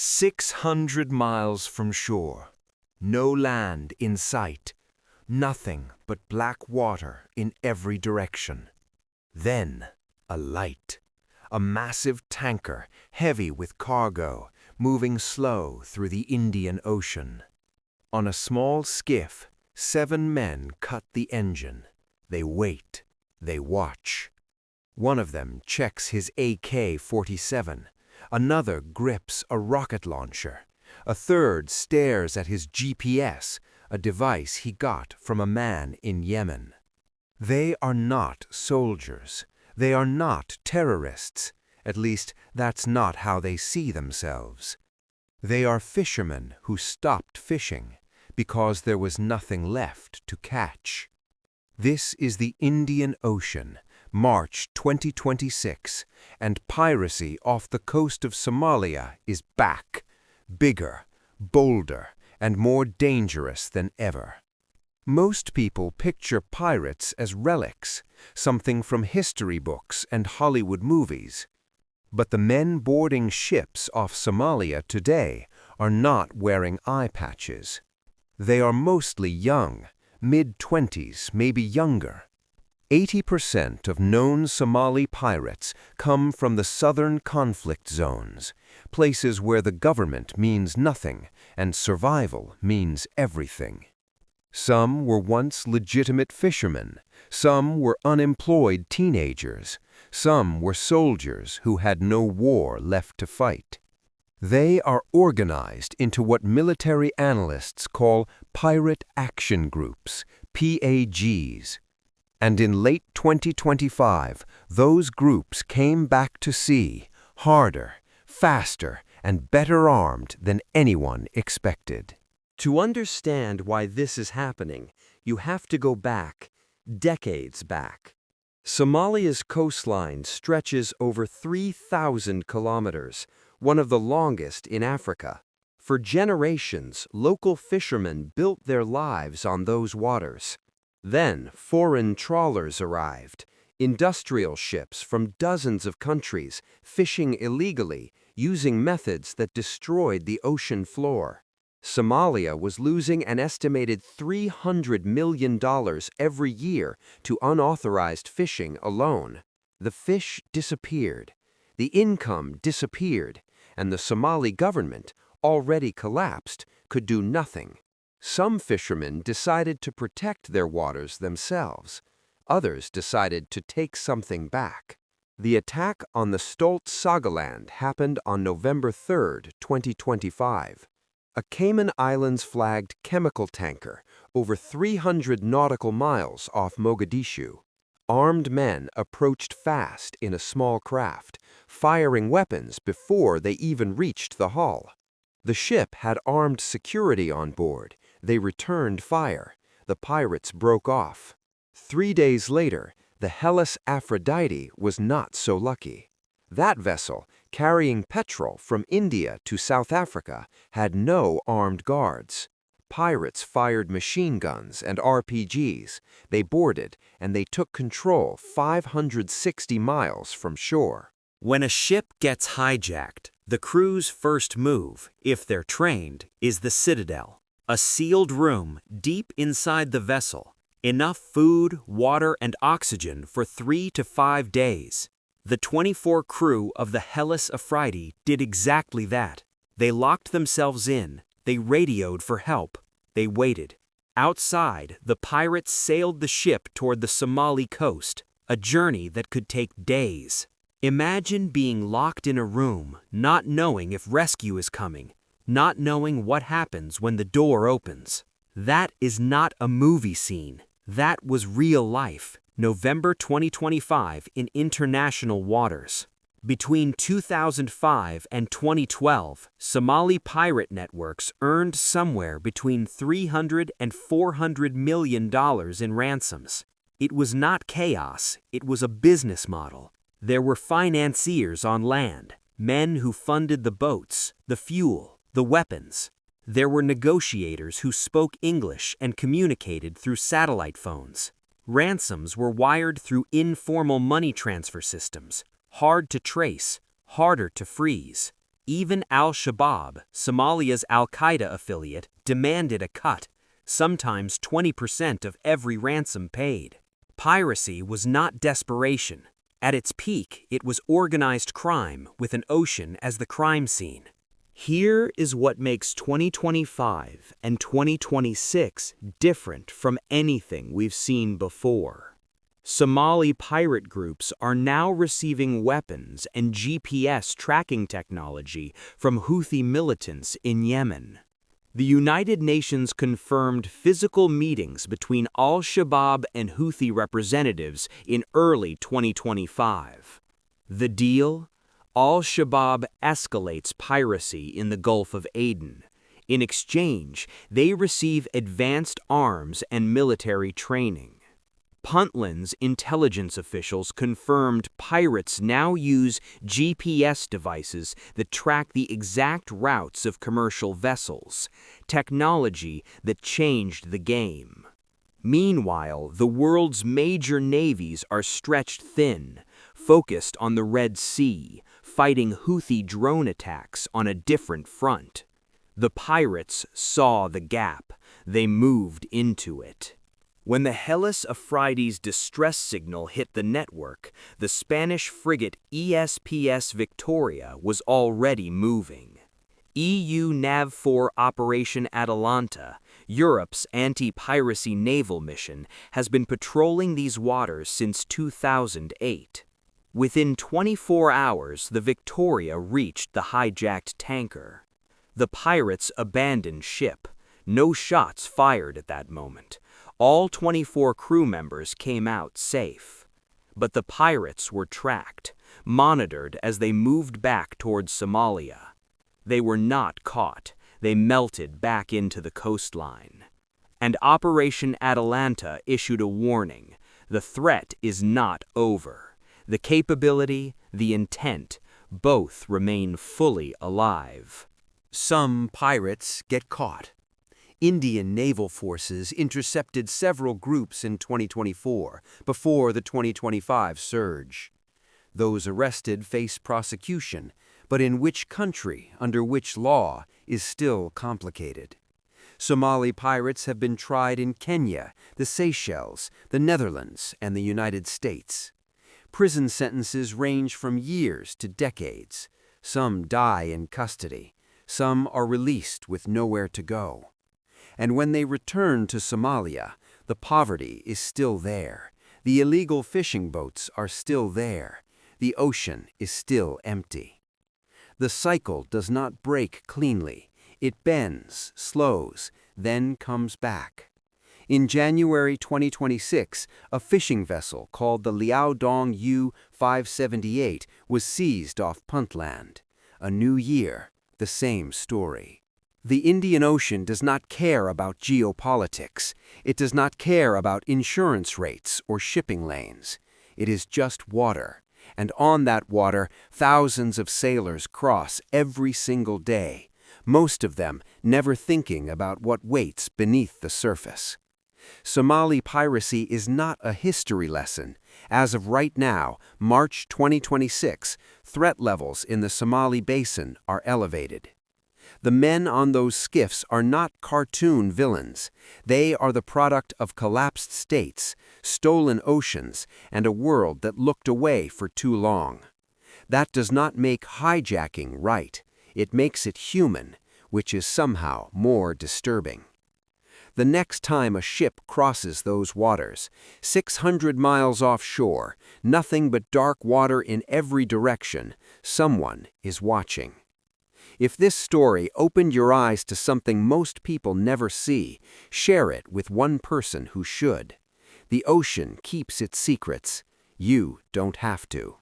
600 miles from shore, no land in sight, nothing but black water in every direction. Then a light, a massive tanker heavy with cargo, moving slow through the Indian Ocean. On a small skiff, 7 men cut the engine. They wait, they watch. One of them checks his AK-47. Another grips a rocket launcher. A third stares at his GPS, a device he got from a man in Yemen. They are not soldiers. They are not terrorists. At least, that's not how they see themselves. They are fishermen who stopped fishing because there was nothing left to catch. This is the Indian Ocean, March 2026, and piracy off the coast of Somalia is back, bigger, bolder, and more dangerous than ever. Most people picture pirates as relics, something from history books and Hollywood movies. But the men boarding ships off Somalia today are not wearing eye patches. They are mostly young, mid-20s, maybe younger. 80% of known Somali pirates come from the southern conflict zones, places where the government means nothing and survival means everything. Some were once legitimate fishermen, some were unemployed teenagers, some were soldiers who had no war left to fight. They are organized into what military analysts call pirate action groups, PAGs. And in late 2025, those groups came back to sea, harder, faster, and better armed than anyone expected. To understand why this is happening, you have to go back, decades back. Somalia's coastline stretches over 3,000 kilometers, one of the longest in Africa. For generations, local fishermen built their lives on those waters. Then, foreign trawlers arrived, industrial ships from dozens of countries, fishing illegally, using methods that destroyed the ocean floor. Somalia was losing an estimated $300 million every year to unauthorized fishing alone. The fish disappeared, the income disappeared, and the Somali government, already collapsed, could do nothing. Some fishermen decided to protect their waters themselves. Others decided to take something back. The attack on the Stolt Sagaland happened on November 3, 2025. A Cayman Islands-flagged chemical tanker over 300 nautical miles off Mogadishu. Armed men approached fast in a small craft, firing weapons before they even reached the hull. The ship had armed security on board. They returned fire. The pirates broke off. 3 days later, the Hellas Aphrodite was not so lucky. That vessel, carrying petrol from India to South Africa, had no armed guards. Pirates fired machine guns and RPGs. They boarded, and they took control 560 miles from shore. When a ship gets hijacked, the crew's first move, if they're trained, is the citadel. A sealed room deep inside the vessel. Enough food, water, and oxygen for 3 to 5 days. The 24 crew of the Hellas Aphrodite did exactly that. They locked themselves in. They radioed for help. They waited. Outside, the pirates sailed the ship toward the Somali coast, a journey that could take days. Imagine being locked in a room, not knowing if rescue is coming, not knowing what happens when the door opens. That is not a movie scene. That was real life. November 2025 in international waters. Between 2005 and 2012, Somali pirate networks earned somewhere between $300 and $400 million in ransoms. It was not chaos, it was a business model. There were financiers on land, men who funded the boats, the fuel, the weapons. There were negotiators who spoke English and communicated through satellite phones. Ransoms were wired through informal money transfer systems, hard to trace, harder to freeze. Even al-Shabaab, Somalia's al-Qaeda affiliate, demanded a cut, sometimes 20% of every ransom paid. Piracy was not desperation. At its peak, it was organized crime with an ocean as the crime scene. Here is what makes 2025 and 2026 different from anything we've seen before. Somali pirate groups are now receiving weapons and GPS tracking technology from Houthi militants in Yemen. The United Nations confirmed physical meetings between al-Shabaab and Houthi representatives in early 2025. The deal? Al-Shabaab escalates piracy in the Gulf of Aden. In exchange, they receive advanced arms and military training. Puntland's intelligence officials confirmed pirates now use GPS devices that track the exact routes of commercial vessels, technology that changed the game. Meanwhile, the world's major navies are stretched thin, focused on the Red Sea, fighting Houthi drone attacks on a different front. The pirates saw the gap. They moved into it. When the Hellas Aphrides distress signal hit the network, the Spanish frigate ESPS Victoria was already moving. EU NAVFOR Operation Atalanta, Europe's anti-piracy naval mission, has been patrolling these waters since 2008. Within 24 hours, the Victoria reached the hijacked tanker. The pirates abandoned ship. No shots fired at that moment. All 24 crew members came out safe. But the pirates were tracked, monitored as they moved back towards Somalia. They were not caught. They melted back into the coastline. And Operation Atalanta issued a warning. The threat is not over. The capability, the intent, both remain fully alive. Some pirates get caught. Indian naval forces intercepted several groups in 2024, before the 2025 surge. Those arrested face prosecution, but in which country, under which law, is still complicated. Somali pirates have been tried in Kenya, the Seychelles, the Netherlands, and the United States. Prison sentences range from years to decades. Some die in custody. Some are released with nowhere to go. And when they return to Somalia, the poverty is still there. The illegal fishing boats are still there. The ocean is still empty. The cycle does not break cleanly. It bends, slows, then comes back. In January 2026, a fishing vessel called the Liaodong U-578 was seized off Puntland. A new year, the same story. The Indian Ocean does not care about geopolitics. It does not care about insurance rates or shipping lanes. It is just water. And on that water, thousands of sailors cross every single day, most of them never thinking about what waits beneath the surface. Somali piracy is not a history lesson. As of right now, March 2026, threat levels in the Somali basin are elevated. The men on those skiffs are not cartoon villains. They are the product of collapsed states, stolen oceans, and a world that looked away for too long. That does not make hijacking right. It makes it human, which is somehow more disturbing. The next time a ship crosses those waters, 600 miles offshore, nothing but dark water in every direction, someone is watching. If this story opened your eyes to something most people never see, share it with one person who should. The ocean keeps its secrets. You don't have to.